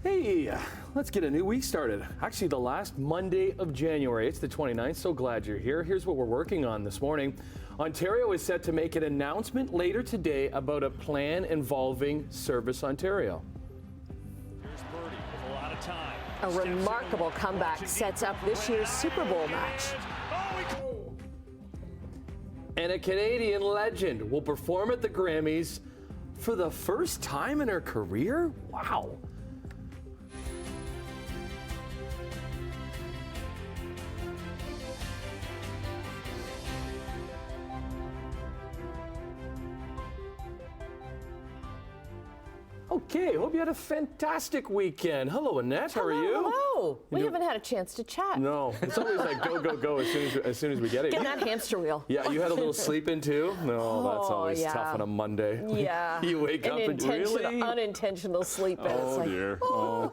Hey, let's get a new week started. Actually, the last Monday of January. It's the 29th, so glad you're here. Here's what we're working on this morning. Ontario is set to make an announcement later today about a plan involving Service Ontario. Here's Birdie with a lot of time. A remarkable comeback sets up this year's Super Bowl match. And a Canadian legend will perform at the Grammys for the first time in her career? Wow. Okay, hope you had a fantastic weekend. Hello, Annette. How are you? Hello. We haven't had a chance to chat. No, it's always like go, go, go as soon as we get it. Get that hamster wheel. Yeah, you had a little sleep in too? No, that's always tough on a Monday. Yeah. You wake up and really? Unintentional sleep. Oh, dear. Oh.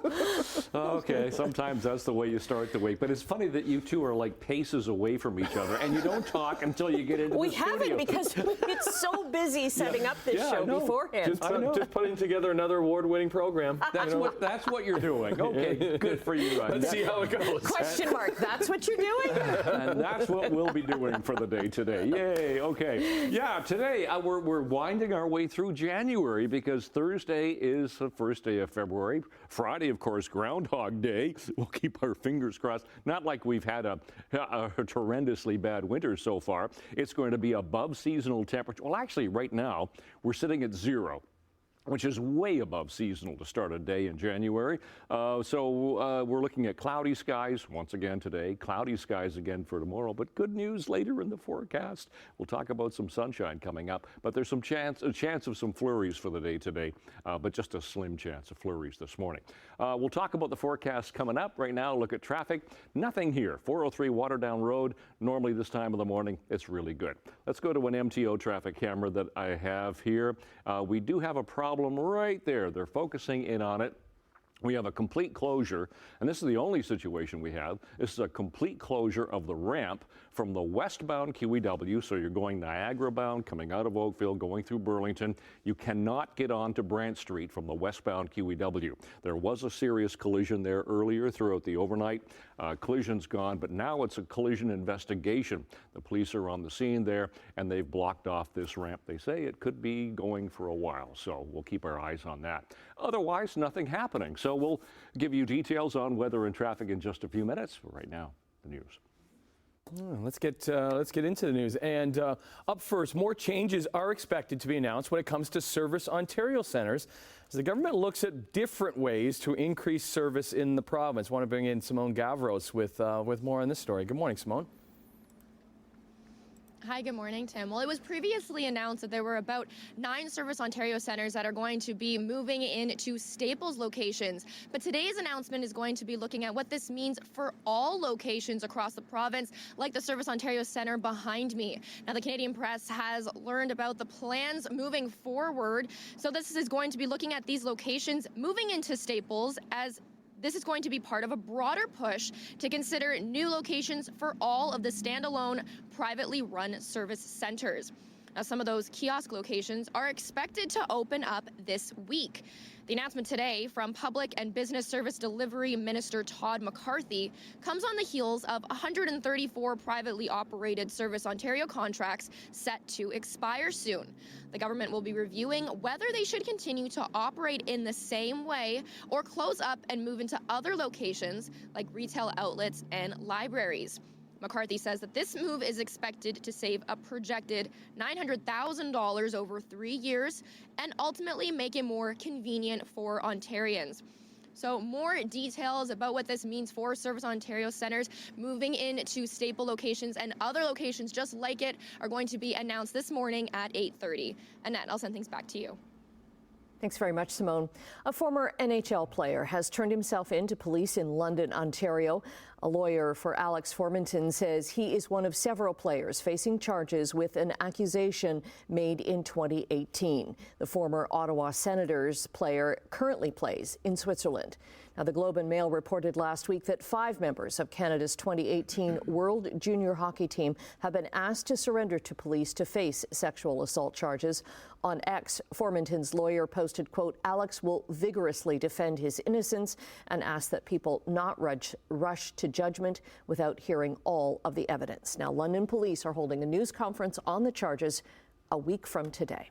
Okay, sometimes that's the way you start the week. But it's funny that you two are like paces away from each other, and you don't talk until you get into the studio. We haven't because we've been so busy setting up this show beforehand. Just putting together another award-winning program. That's what you're doing. Okay, good for you. Let's see how it goes. Question mark. That's what you're doing? And that's what we'll be doing for the day today. Yay. Okay. Yeah, today we're winding our way through January because Thursday is the first day of February. Friday, of course, Groundhog Day. We'll keep our fingers crossed. Not like we've had a horrendously bad winter so far. It's going to be above seasonal temperature. Well, actually, right now, we're sitting at 0. Which is way above seasonal to start a day in January. So we're looking at cloudy skies once again today, cloudy skies again for tomorrow, but good news later in the forecast. We'll talk about some sunshine coming up, but there's a chance of some flurries for the day today, but just a slim chance of flurries this morning. We'll talk about the forecast coming up. Right now, look at traffic. Nothing here. 403 Waterdown Road. Normally this time of the morning, it's really good. Let's go to an MTO traffic camera that I have here. We do have a problem right there. They're focusing in on it. We have a complete closure, and this is the only situation we have. This is a complete closure of the ramp from the westbound QEW, so you're going Niagara bound, coming out of Oakville, going through Burlington. You cannot get onto Brant Street from the westbound QEW. There was a serious collision there earlier throughout the overnight. Collision's gone, but now it's a collision investigation. The police are on the scene there, and they've blocked off this ramp. They say it could be going for a while, so we'll keep our eyes on that. Otherwise, nothing happening. So we'll give you details on weather and traffic in just a few minutes. Right now, the news. Let's get into the news. And up first, more changes are expected to be announced when it comes to Service Ontario centres as the government looks at different ways to increase service in the province. I want to bring in Simone Gavros with more on this story. Good morning, Simone. Hi, good morning, Tim. Well, it was previously announced that there were about 9 Service Ontario centres that are going to be moving into Staples locations. But today's announcement is going to be looking at what this means for all locations across the province, like the Service Ontario Centre behind me. Now, the Canadian press has learned about the plans moving forward. So this is going to be looking at these locations moving into Staples as this is going to be part of a broader push to consider new locations for all of the standalone, privately run service centers. Now, some of those kiosk locations are expected to open up this week. The announcement today from Public and Business Service Delivery Minister Todd McCarthy comes on the heels of 134 privately operated Service Ontario contracts set to expire soon. The government will be reviewing whether they should continue to operate in the same way or close up and move into other locations like retail outlets and libraries. McCarthy says that this move is expected to save a projected $900,000 over 3 years and ultimately make it more convenient for Ontarians. So more details about what this means for Service Ontario centres moving into staple locations and other locations just like it are going to be announced this morning at 8:30. Annette, I'll send things back to you. Thanks very much, Simone. A former NHL player has turned himself in to police in London, Ontario. A lawyer for Alex Formanton says he is one of several players facing charges with an accusation made in 2018. The former Ottawa Senators player currently plays in Switzerland. Now, the Globe and Mail reported last week that 5 members of Canada's 2018 World Junior Hockey team have been asked to surrender to police to face sexual assault charges. On X, Formenton's lawyer posted, quote, Alex will vigorously defend his innocence and ask that people not rush to judgment without hearing all of the evidence. Now, London police are holding a news conference on the charges a week from today.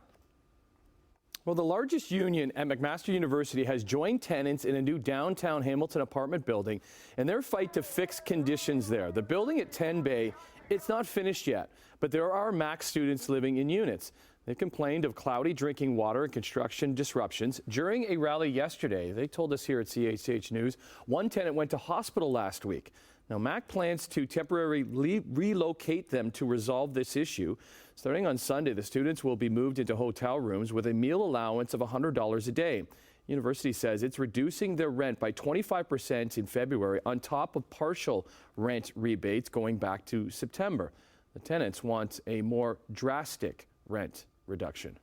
Well, the largest union at McMaster University has joined tenants in a new downtown Hamilton apartment building in their fight to fix conditions there. The building at 10 Bay, it's not finished yet, but there are Max students living in units. They complained of cloudy drinking water and construction disruptions. During a rally yesterday, they told us here at CHCH News, one tenant went to hospital last week. Now, MAC plans to temporarily relocate them to resolve this issue. Starting on Sunday, the students will be moved into hotel rooms with a meal allowance of $100 a day. University says it's reducing their rent by 25% in February on top of partial rent rebates going back to September. The tenants want a more drastic rent reduction.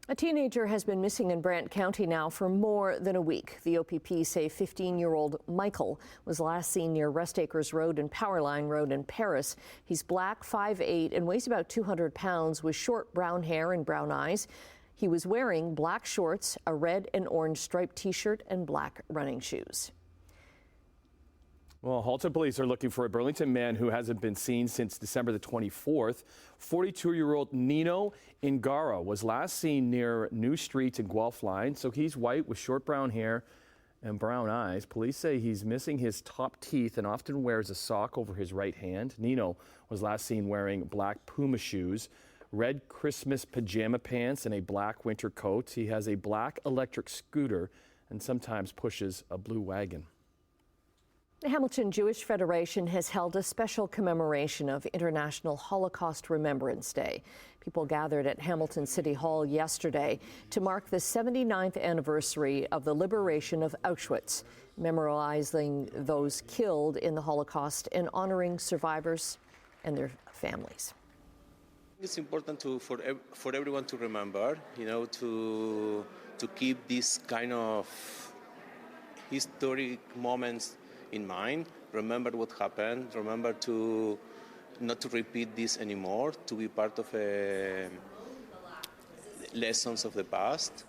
A teenager has been missing in Brant County now for more than a week. The OPP say 15-year-old Michael was last seen near Rest Acres Road and Powerline Road in Paris. He's black, 5'8", and weighs about 200 pounds with short brown hair and brown eyes. He was wearing black shorts, a red and orange striped T-shirt, and black running shoes. Well, Halton police are looking for a Burlington man who hasn't been seen since December the 24th. 42-year-old Nino Ingara was last seen near New Street in Guelph Line. So he's white with short brown hair and brown eyes. Police say he's missing his top teeth and often wears a sock over his right hand. Nino was last seen wearing black Puma shoes, red Christmas pajama pants, and a black winter coat. He has a black electric scooter and sometimes pushes a blue wagon. The Hamilton Jewish Federation has held a special commemoration of International Holocaust Remembrance Day. People gathered at Hamilton City Hall yesterday to mark the 79th anniversary of the liberation of Auschwitz, memorializing those killed in the Holocaust and honoring survivors and their families. It's important for everyone to remember, to keep these kind of historic moments in mind, remember what happened, remember to not to repeat this anymore, to be part of lessons of the past.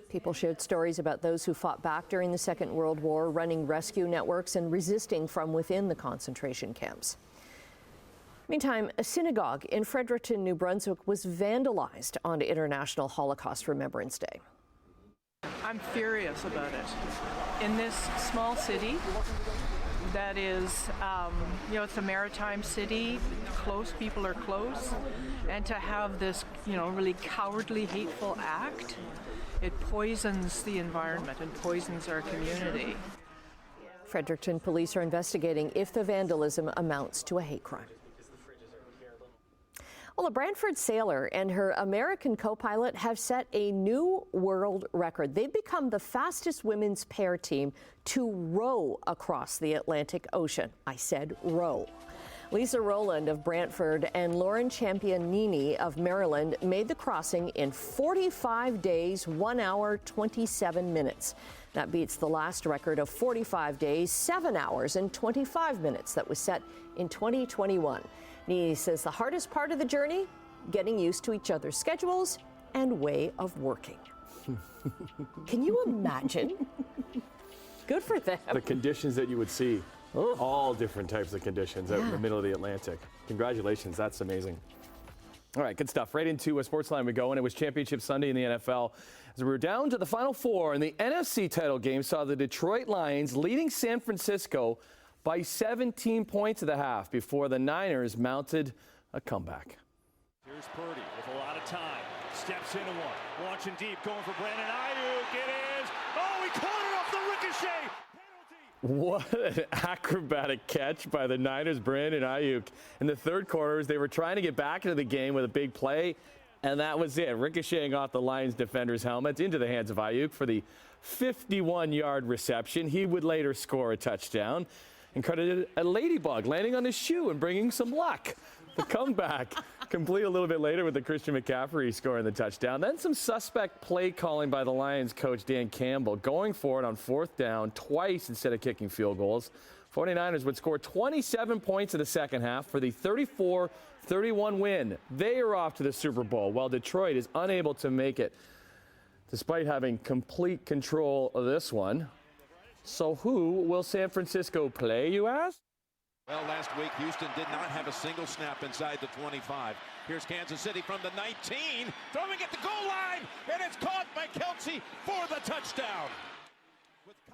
People shared stories about those who fought back during the Second World War, running rescue networks and resisting from within the concentration camps. Meantime, a synagogue in Fredericton, New Brunswick was vandalized on International Holocaust Remembrance Day. I'm furious about it. In this small city that is, it's a maritime city, people are close, and to have this, really cowardly, hateful act, it poisons the environment and poisons our community. Fredericton police are investigating if the vandalism amounts to a hate crime. Well, a Brantford sailor and her American co-pilot have set a new world record. They've become the fastest women's pair team to row across the Atlantic Ocean. I said row. Lisa Rowland of Brantford and Lauren Champianini of Maryland made the crossing in 45 days, 1 hour, 27 minutes. That beats the last record of 45 days, 7 hours, and 25 minutes that was set in 2021. Nini says the hardest part of the journey, getting used to each other's schedules and way of working. Can you imagine? Good for them. The conditions that you would see, all different types of conditions out in the middle of the Atlantic. Congratulations, that's amazing. All right, good stuff. Right into a Sportsline we go, and it was Championship Sunday in the NFL. As we were down to the Final Four, and the NFC title game saw the Detroit Lions leading San Francisco by 17 points at the half before the Niners mounted a comeback. Here's Purdy with a lot of time. Steps into one. Launching deep, going for Brandon Ayuk. It is. Oh, he caught it off the ricochet. What an acrobatic catch by the Niners' Brandon Ayuk. In the third quarters, they were trying to get back into the game with a big play, and that was it. Ricocheting off the Lions defender's helmet into the hands of Ayuk for the 51-yard reception. He would later score a touchdown and credited a ladybug landing on his shoe and bringing some luck. The comeback complete a little bit later with the Christian McCaffrey scoring the touchdown. Then some suspect play calling by the Lions coach Dan Campbell, going for it on fourth down twice instead of kicking field goals. 49ers would score 27 points in the second half for the 34-31 win. They are off to the Super Bowl, while Detroit is unable to make it, despite having complete control of this one. So who will San Francisco play, you ask? Well, last week, Houston did not have a single snap inside the 25. Here's Kansas City from the 19, throwing at the goal line, and it's caught by Kelce for the touchdown.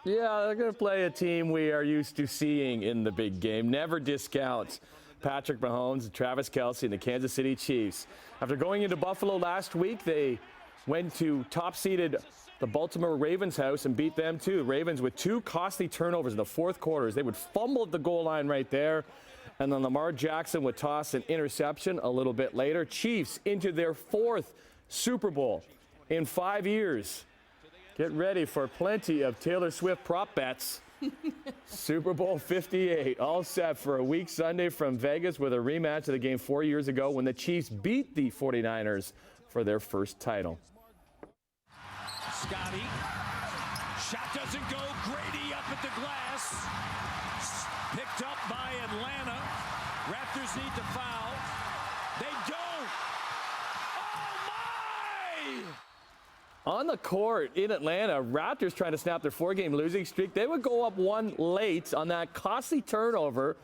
Yeah, they're going to play a team we are used to seeing in the big game. Never discount Patrick Mahomes, Travis Kelce, and the Kansas City Chiefs. After going into Buffalo last week, they went to top-seeded the Baltimore Ravens' house and beat them too. Ravens with 2 costly turnovers in the fourth quarters. They would fumble at the goal line right there. And then Lamar Jackson would toss an interception a little bit later. Chiefs into their 4th Super Bowl in 5 years. Get ready for plenty of Taylor Swift prop bets. Super Bowl 58, all set for a week Sunday from Vegas with a rematch of the game 4 years ago when the Chiefs beat the 49ers for their first title. Scotty. Shot doesn't go. Grady up at the glass. Picked up by Atlanta. Raptors need to foul. They don't. Oh, my! On the court in Atlanta, Raptors trying to snap their 4-game losing streak. They would go up 1 late on that costly turnover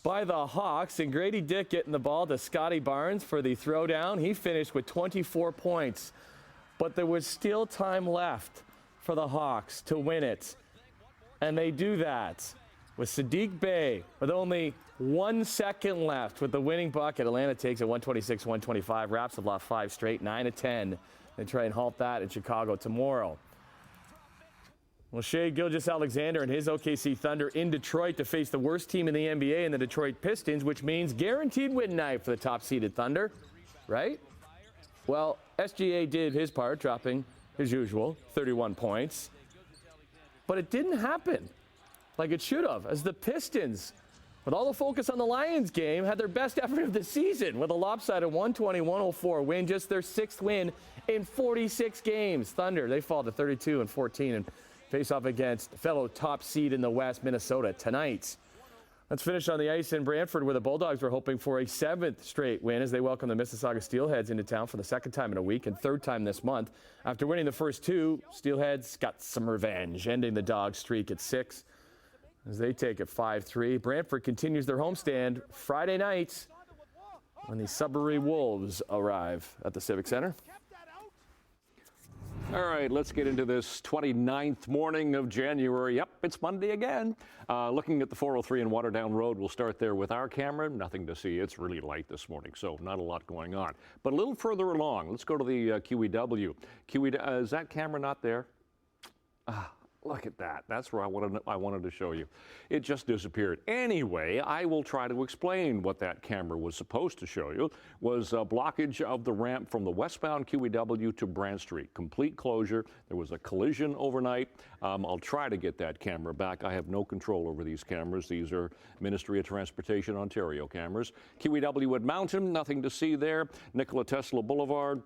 by the Hawks. And Grady Dick getting the ball to Scotty Barnes for the throwdown. He finished with 24 points. But there was still time left for the Hawks to win it. And they do that with Sadiq Bey with only 1 second left with the winning bucket. Atlanta takes it 126-125. Raps have lost 5 straight, 9-10. They try and halt that in Chicago tomorrow. Well, Shai Gilgeous-Alexander and his OKC Thunder in Detroit to face the worst team in the NBA in the Detroit Pistons, which means guaranteed win night for the top-seeded Thunder, right? Well, SGA did his part, dropping his usual 31 points. But it didn't happen like it should have, as the Pistons, with all the focus on the Lions game, had their best effort of the season with a lopsided 120-104 win, just their 6th win in 46 games. Thunder, they fall to 32-14 and face off against fellow top seed in the West, Minnesota, tonight. Let's finish on the ice in Brantford, where the Bulldogs were hoping for a 7th straight win as they welcome the Mississauga Steelheads into town for the 2nd time in a week and 3rd time this month. After winning the first 2, Steelheads got some revenge, ending the Dogs' streak at 6 as they take it 5-3. Brantford continues their homestand Friday night when the Sudbury Wolves arrive at the Civic Center. All right, let's get into this 29th morning of January. Yep, it's Monday again. Looking at the 403 and Waterdown Road, we'll start there with our camera. Nothing to see. It's really light this morning, so not a lot going on. But a little further along, let's go to the QEW. Is that camera not there? Look at that. That's where I wanted to show you. It just disappeared. Anyway, I will try to explain what that camera was supposed to show you. Was a blockage of the ramp from the westbound QEW to Brant Street. Complete closure. There was a collision overnight. I'll try to get that camera back. I have no control over these cameras. These are Ministry of Transportation Ontario cameras. QEW at Mountain, nothing to see there. Nikola Tesla Boulevard,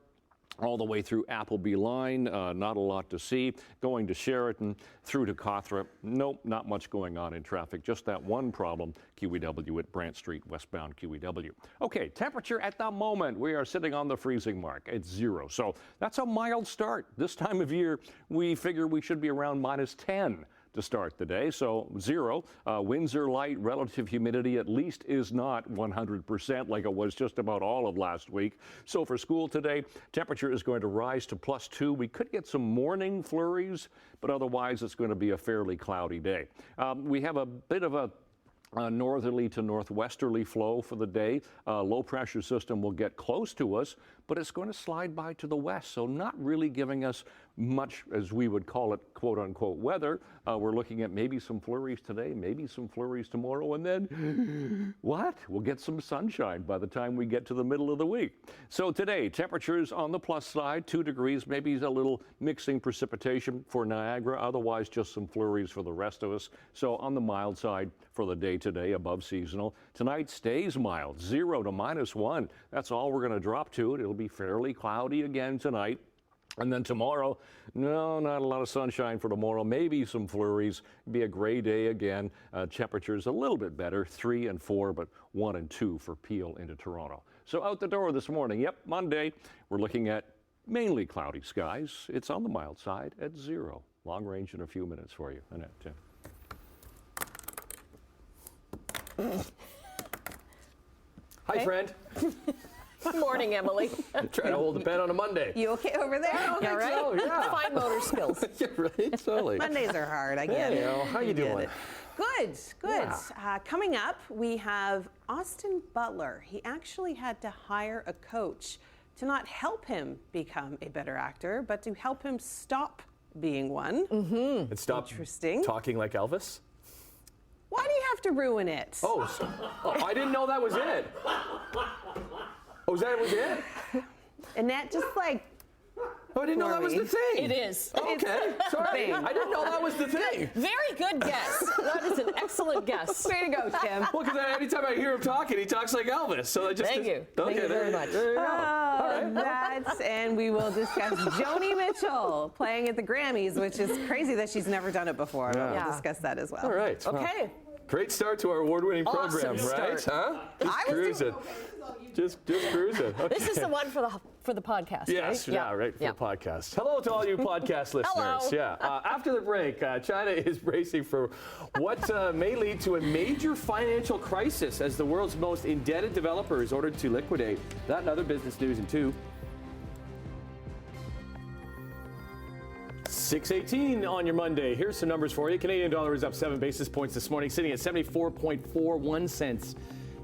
all the way through Appleby Line, not a lot to see. Going to Sheraton, through to Cawthra, nope, not much going on in traffic. Just that one problem, QEW at Brant Street, westbound QEW. Okay, temperature at the moment, we are sitting on the freezing mark. It's 0, so that's a mild start. This time of year, we figure we should be around -10. To start the day, so 0. Winds are light, relative humidity at least is not 100% like it was just about all of last week. So for school today, temperature is going to rise to +2. We could get some morning flurries, but otherwise it's going to be a fairly cloudy day. We have a bit of a northerly to northwesterly flow for the day. Low pressure system will get close to us, but it's going to slide by to the west, so not really giving us much, as we would call it, quote-unquote weather. We're looking at maybe some flurries today, maybe some flurries tomorrow, and then what? We'll get some sunshine by the time we get to the middle of the week. So today, temperatures on the plus side, 2 degrees, maybe a little mixing precipitation for Niagara, otherwise just some flurries for the rest of us. So on the mild side for the day today, above seasonal. Tonight stays mild, 0 to -1. That's all we're going to drop to it. It'll be fairly cloudy again tonight. And then tomorrow, no, not a lot of sunshine for tomorrow. Maybe some flurries. Be a gray day again. Temperatures a little bit better, 3 and 4, but 1 and 2 for Peel into Toronto. So out the door this morning, yep, Monday, we're looking at mainly cloudy skies. It's on the mild side at 0. Long range in a few minutes for you. Annette, Hi, friend. Good morning, Emily. Trying to hold the pen on a Monday. You okay over there? You all right? so, yeah. Fine motor skills. Yeah, right, totally. Mondays are hard. I get it. Hey, how you I get doing? it. Good. Coming up, we have Austin Butler. He actually had to hire a coach to not help him become a better actor, but to help him stop being one. And stop Interesting. talking like Elvis? Why do you have to ruin it? Oh, I didn't know that was it. Oh, that was it? Annette, just like, Oh, I didn't know that was the thing. It is. Okay, sorry. thing. I didn't know that was the thing. Very good guess. That is an excellent guess. way to go, Tim. Well, because anytime I hear him talking, he talks like Elvis. So I just Thank you. Okay, Thank you very much. There you go. All right. That's, and we will discuss Joni Mitchell playing at the Grammys, which is crazy that she's never done it before. But Yeah. we'll discuss that as well. All right. Well, Okay. great start to our award-winning program, Awesome right? start. Huh? Just cruising. Just cruising. Okay. This is the one for the podcast, Yes, right? yeah, right, for the podcast. Hello to all you podcast listeners. Hello. Yeah. After the break, China is bracing for what may lead to a major financial crisis as the world's most indebted developer is ordered to liquidate. That and other business news in 2. 6:18 on your Monday. Here's some numbers for you. Canadian dollar is up 7 basis points this morning, sitting at 74.41 cents.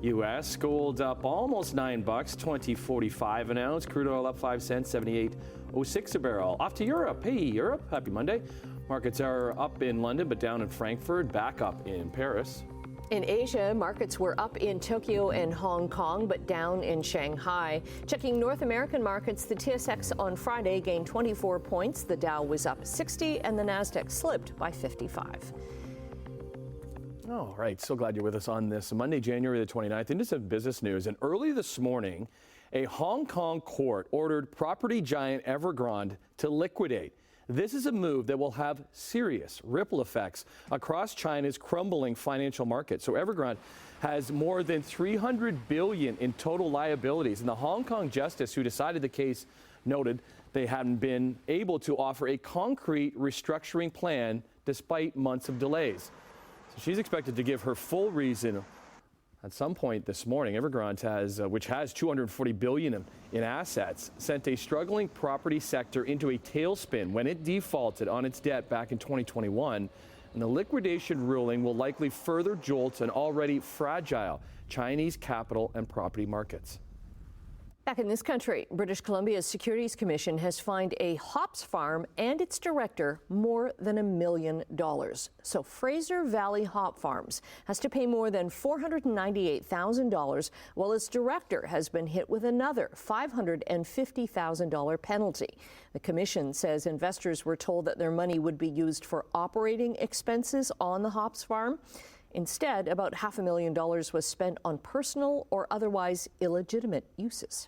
U.S. gold up almost $9, $20.45 an ounce. Crude oil up 5 cents, 78.06 a barrel. Off to Europe. Hey, Europe. Happy Monday. Markets are up in London, but down in Frankfurt. Back up in Paris. In Asia, markets were up in Tokyo and Hong Kong, but down in Shanghai. Checking North American markets, the TSX on Friday gained 24 points. The Dow was up 60, and the Nasdaq slipped by 55. All right, so glad you're with us on this Monday, January the 29th. Into some business news. And early this morning, a Hong Kong court ordered property giant Evergrande to liquidate. This is a move that will have serious ripple effects across China's crumbling financial market. So Evergrande has more than $300 billion in total liabilities. And the Hong Kong justice who decided the case noted they hadn't been able to offer a concrete restructuring plan despite months of delays. She's expected to give her full reason at some point this morning. Evergrande has, which has $240 billion in assets, sent a struggling property sector into a tailspin when it defaulted on its debt back in 2021. And the liquidation ruling will likely further jolt an already fragile Chinese capital and property markets. Back in this country, British Columbia's Securities Commission has fined a hops farm and its director more than $1 million. So Fraser Valley Hop Farms has to pay more than $498,000, while its director has been hit with another $550,000 penalty. The commission says investors were told that their money would be used for operating expenses on the hops farm. Instead, about $500,000 was spent on personal or otherwise illegitimate uses.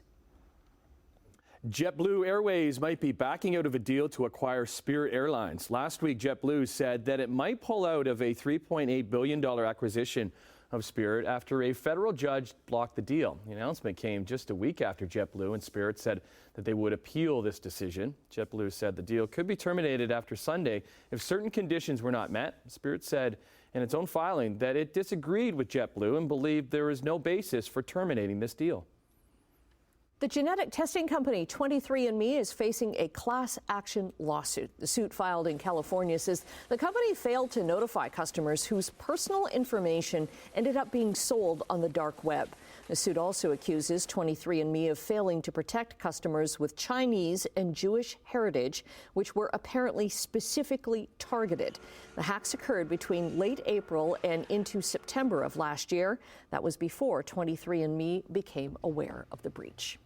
JetBlue Airways might be backing out of a deal to acquire Spirit Airlines. Last week, JetBlue said that it might pull out of a $3.8 billion acquisition of Spirit after a federal judge blocked the deal. The announcement came just a week after JetBlue and Spirit said that they would appeal this decision. JetBlue said the deal could be terminated after Sunday if certain conditions were not met. Spirit said in its own filing that it disagreed with JetBlue and believed there is no basis for terminating this deal. The genetic testing company 23andMe is facing a class action lawsuit. The suit filed in California says the company failed to notify customers whose personal information ended up being sold on the dark web. The suit also accuses 23andMe of failing to protect customers with Chinese and Jewish heritage, which were apparently specifically targeted. The hacks occurred between late April and into September of last year. That was before 23andMe became aware of the breach.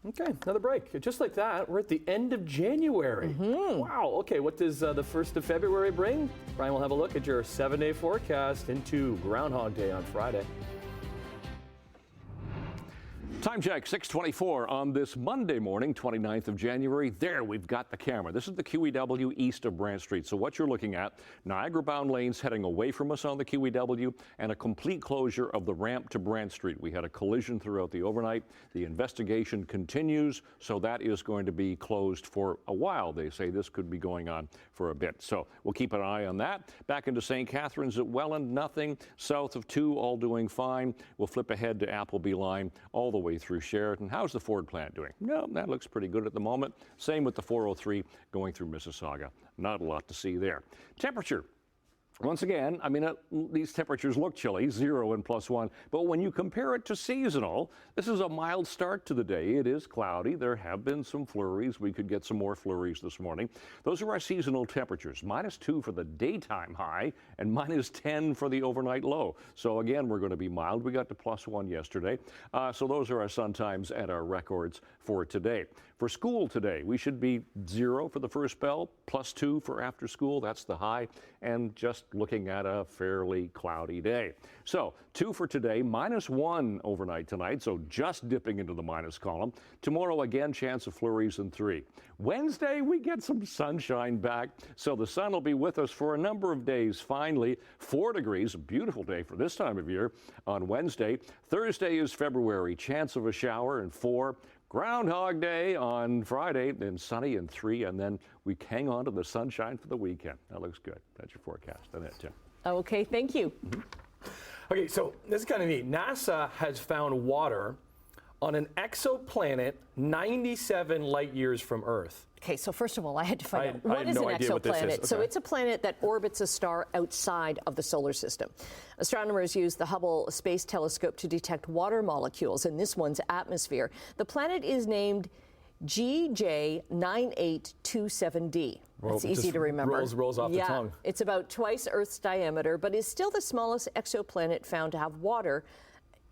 Okay, another break. Just like that, we're at the end of January. Wow. Okay, what does the 1st of February bring? Brian will have a look at your 7-day forecast into Groundhog Day on Friday. Time check, 6:24 on this Monday morning, 29th of January. There, we've got the camera. This is the QEW east of Brant Street. So what you're looking at, Niagara-bound lanes heading away from us on the QEW and a complete closure of the ramp to Brant Street. We had a collision throughout the overnight. The investigation continues, so that is going to be closed for a while. They say this could be going on for a bit. So we'll keep an eye on that. Back into St. Catharines at Welland, nothing. South of 2, all doing fine. We'll flip ahead to Appleby Line all the way through Sheraton. How's the Ford plant doing? No, that looks pretty good at the moment. Same with the 403 going through Mississauga. Not a lot to see there. Temperature. Once again, I mean, these temperatures look chilly, 0 and +1, but when you compare it to seasonal, this is a mild start to the day. It is cloudy. There have been some flurries. We could get some more flurries this morning. Those are our seasonal temperatures. -2 for the daytime high and -10 for the overnight low. So again, we're going to be mild. We got to +1 yesterday. So those are our sun times and our records for today. For school today, we should be 0 for the first bell, +2 for after school. That's the high, and just looking at a fairly cloudy day. So 2 for today, -1 overnight tonight, so just dipping into the minus column. Tomorrow, again, chance of flurries and 3. Wednesday, we get some sunshine back, so the sun will be with us for a number of days. Finally, 4 degrees, a beautiful day for this time of year on Wednesday. Thursday is February, chance of a shower and 4. Groundhog Day on Friday, then sunny and 3, and then we hang on to the sunshine for the weekend. That looks good. That's your forecast. And that, Tim. Okay, thank you. Okay, so this is kind of neat. NASA has found water on an exoplanet 97 light years from Earth. Okay, so first of all, I had to find out I what had is no an idea what this is. exoplanet. So Okay. it's a planet that orbits a star outside of the solar system. Astronomers use the Hubble Space Telescope to detect water molecules in this one's atmosphere. The planet is named GJ9827d. That's It easy just to remember. rolls off the tongue. It's about twice Earth's diameter, but is still the smallest exoplanet found to have water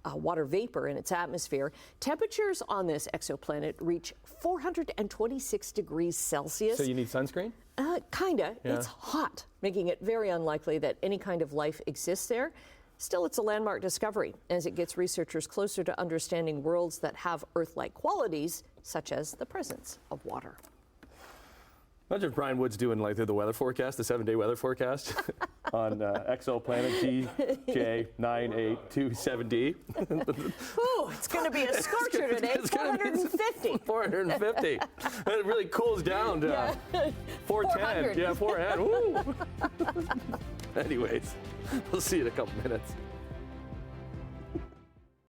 vapor in its atmosphere. Temperatures on this exoplanet reach 426 degrees Celsius. So you need sunscreen? Kinda. Yeah. It's hot, making it very unlikely that any kind of life exists there. Still, it's a landmark discovery as it gets researchers closer to understanding worlds that have Earth-like qualities, such as the presence of water. Imagine if Brian Wood's doing like the weather forecast, the 7-day weather forecast on exoplanet GJ9827d. Ooh, it's going to be a scorcher today. It's gonna be 450. 450. It really cools down to 410. 400. Yeah, 400. Woo. Anyways, we'll see you in a couple minutes.